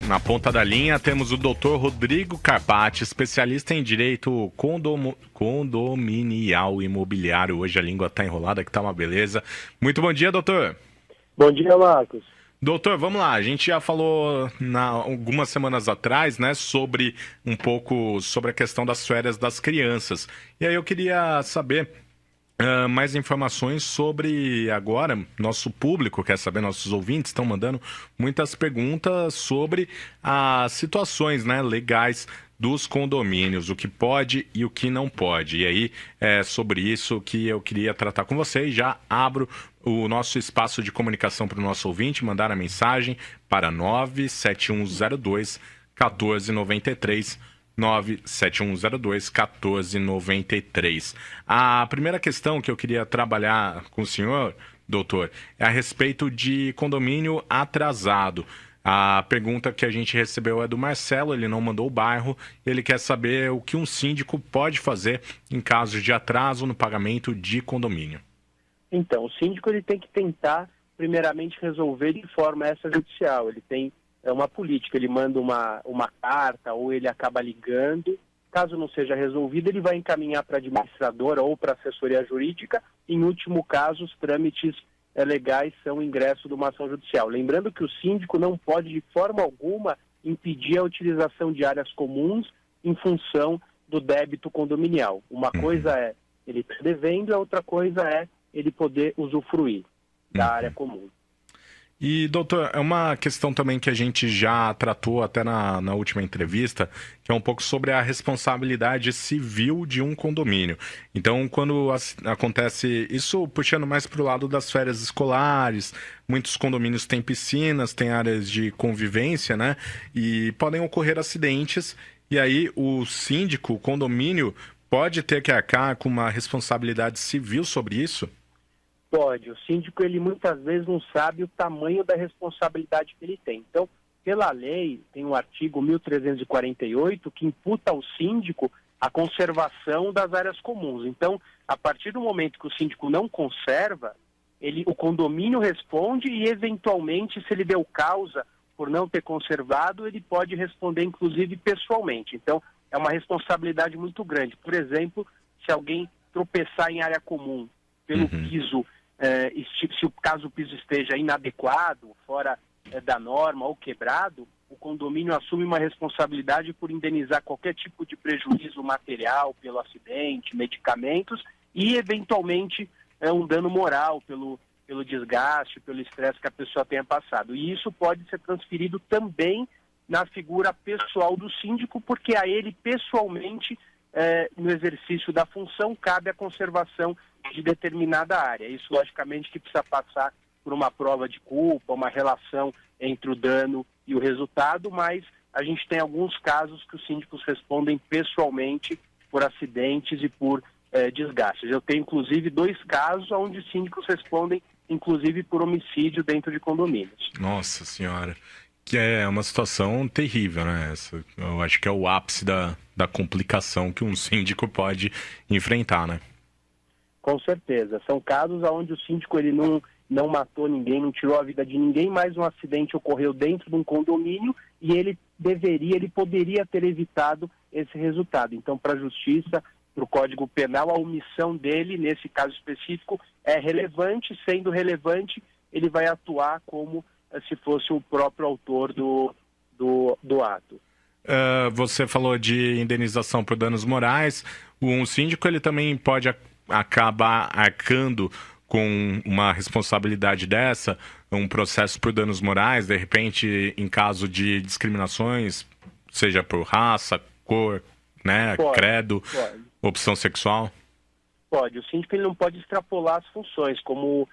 Na ponta da linha temos o Dr. Rodrigo Carpati, especialista em direito condominial imobiliário. Hoje a língua está enrolada, que tá uma beleza. Muito bom dia, doutor. Bom dia, Marcos. Doutor, vamos lá. A gente já falou algumas semanas atrás, né, sobre um pouco sobre a questão das férias das crianças. E aí eu queria saber mais informações sobre agora, nosso público quer saber, nossos ouvintes estão mandando muitas perguntas sobre as situações, né, legais dos condomínios, o que pode e o que não pode. E aí é sobre isso que eu queria tratar com vocês. Já abro o nosso espaço de comunicação para o nosso ouvinte, mandar a mensagem para 97102 1493. 97102-1493. A primeira questão que eu queria trabalhar com o senhor, doutor, é a respeito de condomínio atrasado. A pergunta que a gente recebeu é do Marcelo, ele não mandou o bairro, ele quer saber o que um síndico pode fazer em caso de atraso no pagamento de condomínio. Então, o síndico ele tem que tentar, primeiramente, resolver de forma extrajudicial. Ele tem uma política, ele manda uma carta ou ele acaba ligando. Caso não seja resolvido, ele vai encaminhar para a administradora ou para a assessoria jurídica. Em último caso, os trâmites legais são o ingresso de uma ação judicial. Lembrando que o síndico não pode, de forma alguma, impedir a utilização de áreas comuns em função do débito condominial. Uma coisa é ele estar devendo, a outra coisa é ele poder usufruir da área comum. E, doutor, é uma questão também que a gente já tratou até na última entrevista, que é um pouco sobre a responsabilidade civil de um condomínio. Então, quando acontece isso, puxando mais para o lado das férias escolares, muitos condomínios têm piscinas, têm áreas de convivência, né? E podem ocorrer acidentes, e aí o síndico, o condomínio, pode ter que arcar com uma responsabilidade civil sobre isso? Pode. O síndico, ele muitas vezes não sabe o tamanho da responsabilidade que ele tem. Então, pela lei, tem o artigo 1348 que imputa ao síndico a conservação das áreas comuns. Então, a partir do momento que o síndico não conserva, o condomínio responde e, eventualmente, se ele deu causa por não ter conservado, ele pode responder, inclusive, pessoalmente. Então, é uma responsabilidade muito grande. Por exemplo, se alguém tropeçar em área comum pelo piso, se o caso o piso esteja inadequado, fora da norma ou quebrado, o condomínio assume uma responsabilidade por indenizar qualquer tipo de prejuízo material pelo acidente, medicamentos e, eventualmente, um dano moral pelo desgaste, pelo estresse que a pessoa tenha passado. E isso pode ser transferido também na figura pessoal do síndico, porque a ele, pessoalmente, no exercício da função, cabe a conservação de determinada área. Isso, logicamente, que precisa passar por uma prova de culpa, uma relação entre o dano e o resultado, mas a gente tem alguns casos que os síndicos respondem pessoalmente por acidentes e por desgastes. Eu tenho, inclusive, 2 casos onde os síndicos respondem, inclusive, por homicídio dentro de condomínios. Nossa Senhora. Que é uma situação terrível, né? Eu acho que é o ápice da complicação que um síndico pode enfrentar, né? Com certeza. São casos onde o síndico ele não matou ninguém, não tirou a vida de ninguém, mas um acidente ocorreu dentro de um condomínio e ele poderia ter evitado esse resultado. Então, para a Justiça, para o Código Penal, a omissão dele, nesse caso específico, é relevante. Sendo relevante, ele vai atuar como se fosse o próprio autor do ato. Você falou de indenização por danos morais. Um síndico ele também pode acabar arcando com uma responsabilidade dessa, um processo por danos morais, de repente, em caso de discriminações, seja por raça, cor, né, credo, opção sexual? Pode. O síndico ele não pode extrapolar as funções, como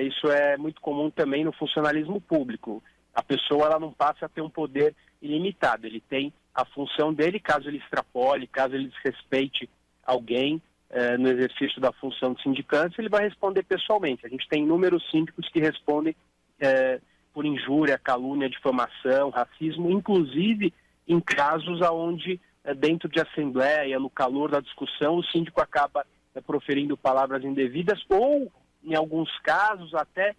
isso é muito comum também no funcionalismo público. A pessoa ela não passa a ter um poder ilimitado. Ele tem a função dele, caso ele extrapole, caso ele desrespeite alguém no exercício da função de sindicância, ele vai responder pessoalmente. A gente tem inúmeros síndicos que respondem por injúria, calúnia, difamação, racismo, inclusive em casos onde, dentro de assembleia, no calor da discussão, o síndico acaba proferindo palavras indevidas ou, em alguns casos, até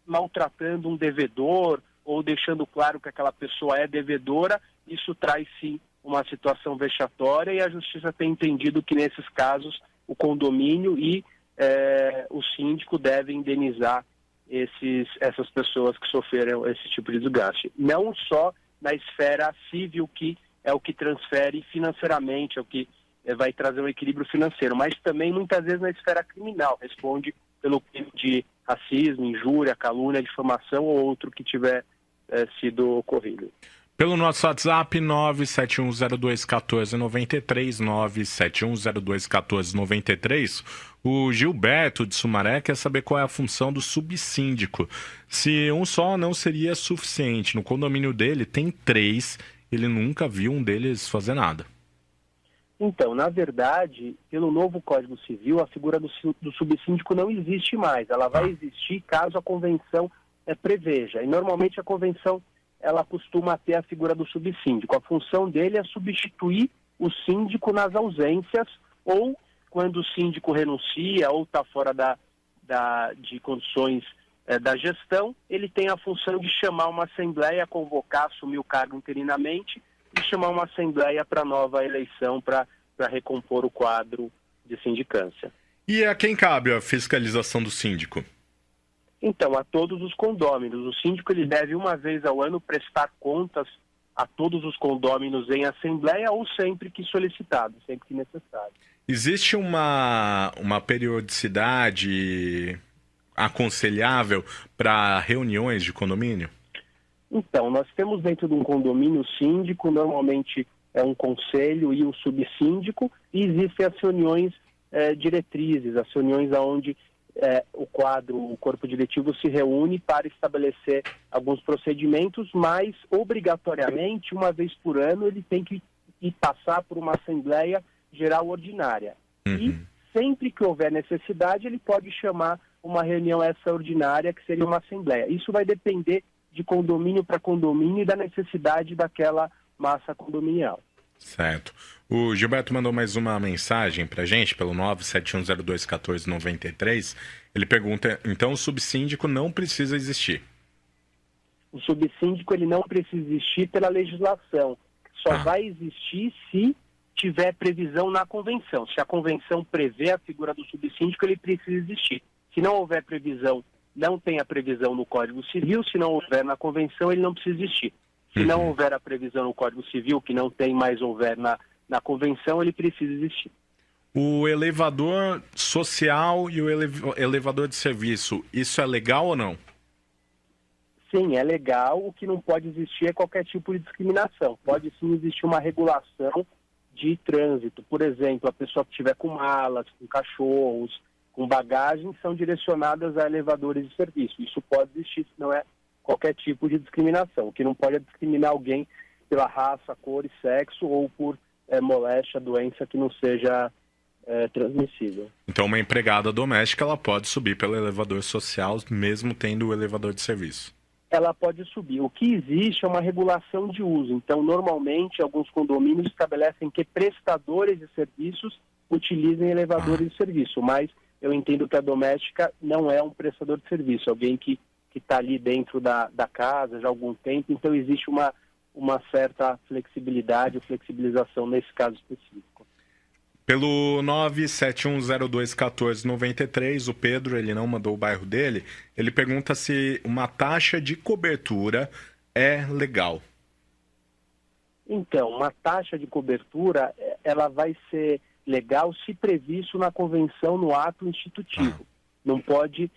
maltratando um devedor ou deixando claro que aquela pessoa é devedora, isso traz sim uma situação vexatória e a justiça tem entendido que nesses casos o condomínio e o síndico devem indenizar essas pessoas que sofreram esse tipo de desgaste. Não só na esfera civil, que é o que transfere financeiramente, é o que vai trazer um equilíbrio financeiro, mas também muitas vezes na esfera criminal, responde pelo crime de racismo, injúria, calúnia, difamação ou outro que tiver sido ocorrido. Pelo nosso WhatsApp, 971021493, 971021493, o Gilberto de Sumaré quer saber qual é a função do subsíndico. Se um só não seria suficiente. No condomínio dele tem 3, ele nunca viu um deles fazer nada. Então, na verdade, pelo novo Código Civil, a figura do subsíndico não existe mais. Ela vai existir caso a convenção preveja. E normalmente a convenção ela costuma ter a figura do subsíndico. A função dele é substituir o síndico nas ausências ou quando o síndico renuncia ou está fora de condições da gestão, ele tem a função de chamar uma assembleia, convocar, assumir o cargo interinamente e chamar uma assembleia para nova eleição para recompor o quadro de sindicância. E a quem cabe a fiscalização do síndico? Então, a todos os condôminos. O síndico ele deve uma vez ao ano prestar contas a todos os condôminos em assembleia ou sempre que solicitado, sempre que necessário. Existe uma periodicidade aconselhável para reuniões de condomínio? Então, nós temos dentro de um condomínio síndico, normalmente é um conselho e um subsíndico, e existem as reuniões diretrizes, as reuniões onde o corpo diretivo se reúne para estabelecer alguns procedimentos, mas obrigatoriamente, uma vez por ano, ele tem que ir passar por uma assembleia geral ordinária. E sempre que houver necessidade, ele pode chamar uma reunião extraordinária, que seria uma assembleia. Isso vai depender de condomínio para condomínio e da necessidade daquela massa condominial. Certo. O Gilberto mandou mais uma mensagem para a gente pelo 971021493. Ele pergunta, então o subsíndico não precisa existir? O subsíndico ele não precisa existir pela legislação. Só vai existir se tiver previsão na convenção. Se a convenção prevê a figura do subsíndico, ele precisa existir. Se não houver previsão, não tem a previsão no Código Civil. Se não houver na convenção, ele não precisa existir. Se não houver a previsão no Código Civil, que não tem, mais houver na convenção, ele precisa existir. O elevador social e o elevador de serviço, isso é legal ou não? Sim, é legal. O que não pode existir é qualquer tipo de discriminação. Pode sim existir uma regulação de trânsito. Por exemplo, a pessoa que estiver com malas, com cachorros, com bagagem, são direcionadas a elevadores de serviço. Isso pode existir, se não é qualquer tipo de discriminação. O que não pode é discriminar alguém pela raça, cor e sexo ou por moléstia, doença que não seja transmissível. Então uma empregada doméstica ela pode subir pelo elevador social mesmo tendo o elevador de serviço? Ela pode subir. O que existe é uma regulação de uso. Então, normalmente, alguns condomínios estabelecem que prestadores de serviços utilizem elevadores de serviço, mas eu entendo que a doméstica não é um prestador de serviço, alguém que está ali dentro da casa já há algum tempo, então existe uma certa flexibilidade, flexibilização nesse caso específico. Pelo 971021493, o Pedro, ele não mandou o bairro dele, ele pergunta se uma taxa de cobertura é legal. Então, uma taxa de cobertura, ela vai ser legal se previsto na convenção no ato institutivo. Não pode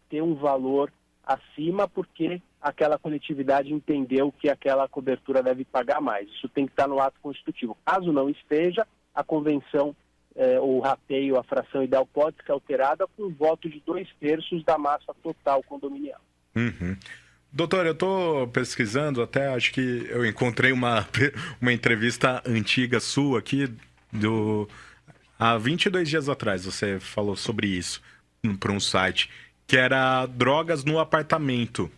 ter um valor acima porque aquela coletividade entendeu que aquela cobertura deve pagar mais. Isso tem que estar no ato constitutivo. Caso não esteja, a convenção, o rateio, a fração ideal pode ser alterada com o voto de 2/3 da massa total condominial. Doutor, eu estou pesquisando, até acho que eu encontrei uma entrevista antiga sua aqui, há 22 dias atrás, você falou sobre isso para um site, que era drogas no apartamento.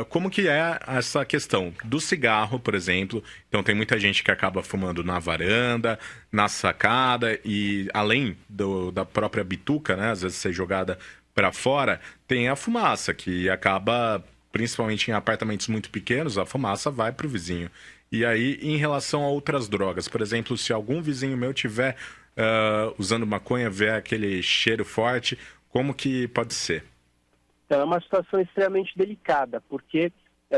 Como que é essa questão do cigarro, por exemplo? Então tem muita gente que acaba fumando na varanda, na sacada e além da própria bituca, né? Às vezes ser jogada para fora, tem a fumaça que acaba principalmente em apartamentos muito pequenos, a fumaça vai para o vizinho. E aí, em relação a outras drogas, por exemplo, se algum vizinho meu tiver usando maconha, ver aquele cheiro forte, como que pode ser? Então, é uma situação extremamente delicada, porque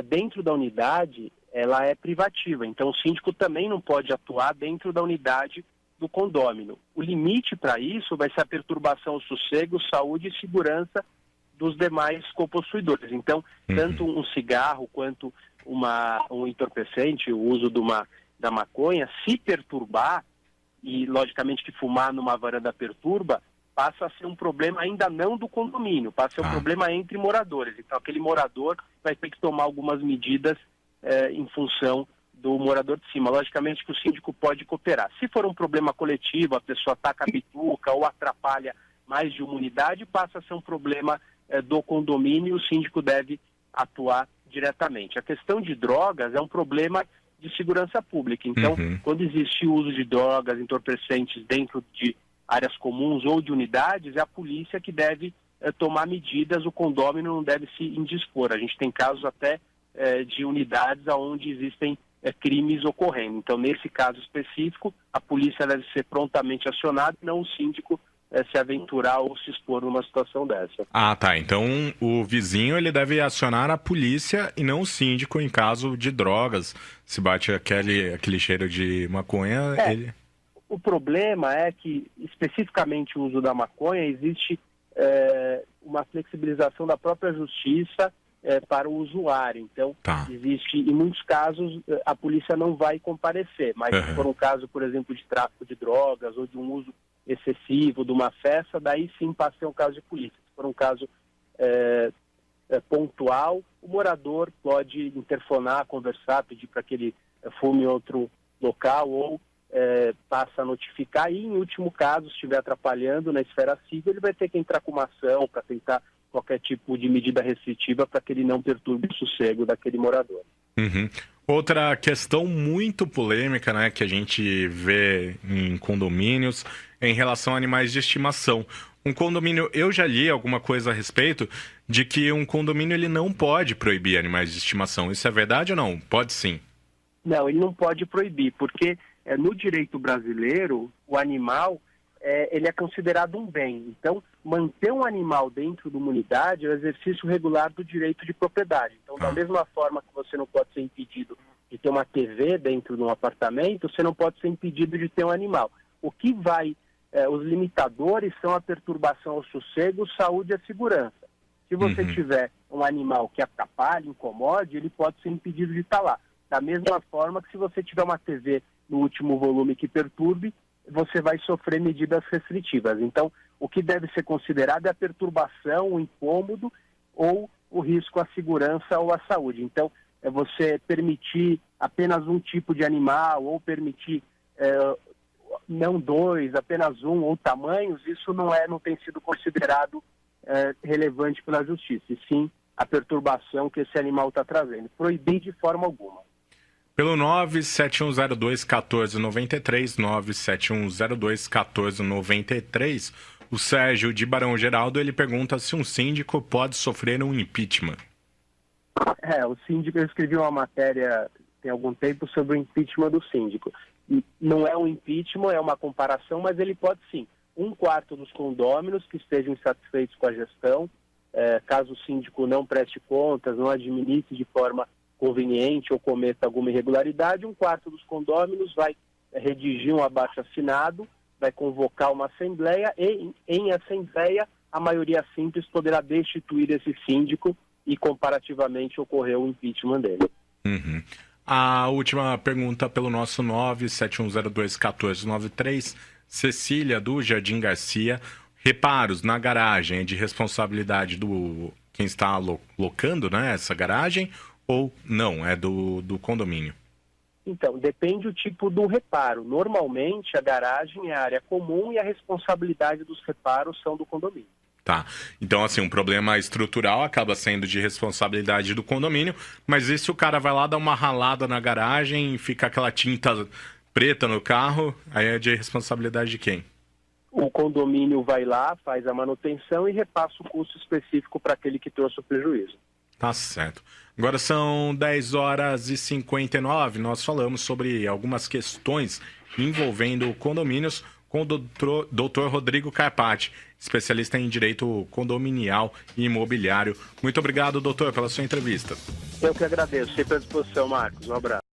dentro da unidade, ela é privativa. Então, o síndico também não pode atuar dentro da unidade do condômino. O limite para isso vai ser a perturbação ao sossego, saúde e segurança dos demais copossuidores. Então, tanto um cigarro quanto um entorpecente, o uso da maconha, se perturbar, e logicamente que fumar numa varanda perturba, passa a ser um problema ainda não do condomínio, passa a ser um problema entre moradores. Então, aquele morador vai ter que tomar algumas medidas em função do morador de cima. Logicamente que o síndico pode cooperar. Se for um problema coletivo, a pessoa ataca a bituca ou atrapalha mais de uma unidade, passa a ser um problema do condomínio e o síndico deve atuar diretamente. A questão de drogas é um problema de segurança pública. Então, quando existe o uso de drogas, entorpecentes dentro de áreas comuns ou de unidades, é a polícia que deve tomar medidas, o condômino não deve se indispor. A gente tem casos até de unidades onde existem crimes ocorrendo. Então, nesse caso específico, a polícia deve ser prontamente acionada e não o síndico se aventurar ou se expor numa situação dessa. Ah, tá. Então, o vizinho ele deve acionar a polícia e não o síndico em caso de drogas. Se bate aquele cheiro de maconha, ele... O problema é que, especificamente o uso da maconha, existe uma flexibilização da própria justiça para o usuário. Então, existe, em muitos casos, a polícia não vai comparecer, mas se for um caso, por exemplo, de tráfico de drogas ou de um uso excessivo de uma festa, daí sim passa a ser um caso de polícia. Se for um caso pontual, o morador pode interfonar, conversar, pedir para que ele fume em outro local ou passa a notificar e, em último caso, se estiver atrapalhando na esfera civil, ele vai ter que entrar com uma ação para tentar qualquer tipo de medida restritiva para que ele não perturbe o sossego daquele morador. Outra questão muito polêmica, né, que a gente vê em condomínios é em relação a animais de estimação. Um condomínio, eu já li alguma coisa a respeito de que um condomínio ele não pode proibir animais de estimação. Isso é verdade ou não? Pode sim. Não, ele não pode proibir, porque no direito brasileiro, o animal ele é considerado um bem. Então, manter um animal dentro de uma unidade é o exercício regular do direito de propriedade. Então, da mesma forma que você não pode ser impedido de ter uma TV dentro de um apartamento, você não pode ser impedido de ter um animal. O que os limitadores são a perturbação ao sossego, saúde e a segurança. Se você tiver um animal que atrapalhe, incomode, ele pode ser impedido de estar lá. Da mesma forma que se você tiver uma TV no último volume que perturbe, você vai sofrer medidas restritivas. Então, o que deve ser considerado é a perturbação, o incômodo ou o risco à segurança ou à saúde. Então, é você permitir apenas um tipo de animal ou permitir não dois, apenas um ou tamanhos, isso não tem sido considerado relevante pela justiça, e sim a perturbação que esse animal está trazendo. Proibir de forma alguma. Pelo 97102-1493, 97102-1493, o Sérgio de Barão Geraldo, ele pergunta se um síndico pode sofrer um impeachment. O síndico, eu escrevi uma matéria tem algum tempo sobre o impeachment do síndico. Não é um impeachment, é uma comparação, mas ele pode sim. 1/4 dos condôminos que estejam insatisfeitos com a gestão, caso o síndico não preste contas, não administre de forma conveniente ou cometa alguma irregularidade, 1/4 dos condôminos vai redigir um abaixo-assinado, vai convocar uma assembleia e, em assembleia, a maioria simples poderá destituir esse síndico e, comparativamente, ocorrer o impeachment dele. A última pergunta pelo nosso 97102-1493, Cecília, do Jardim Garcia. Reparos na garagem é de responsabilidade do quem está locando, né, essa garagem, ou não, é do condomínio? Então, depende do tipo do reparo. Normalmente, a garagem é a área comum e a responsabilidade dos reparos são do condomínio. Tá. Então, assim, um problema estrutural acaba sendo de responsabilidade do condomínio, mas e se o cara vai lá dar uma ralada na garagem e fica aquela tinta preta no carro, aí é de responsabilidade de quem? O condomínio vai lá, faz a manutenção e repassa o custo específico para aquele que trouxe o prejuízo. Tá certo. Agora são 10h59. Nós falamos sobre algumas questões envolvendo condomínios com o doutor Rodrigo Carpati, especialista em direito condominial e imobiliário. Muito obrigado, doutor, pela sua entrevista. Eu que agradeço. Sempre à disposição, Marcos. Um abraço.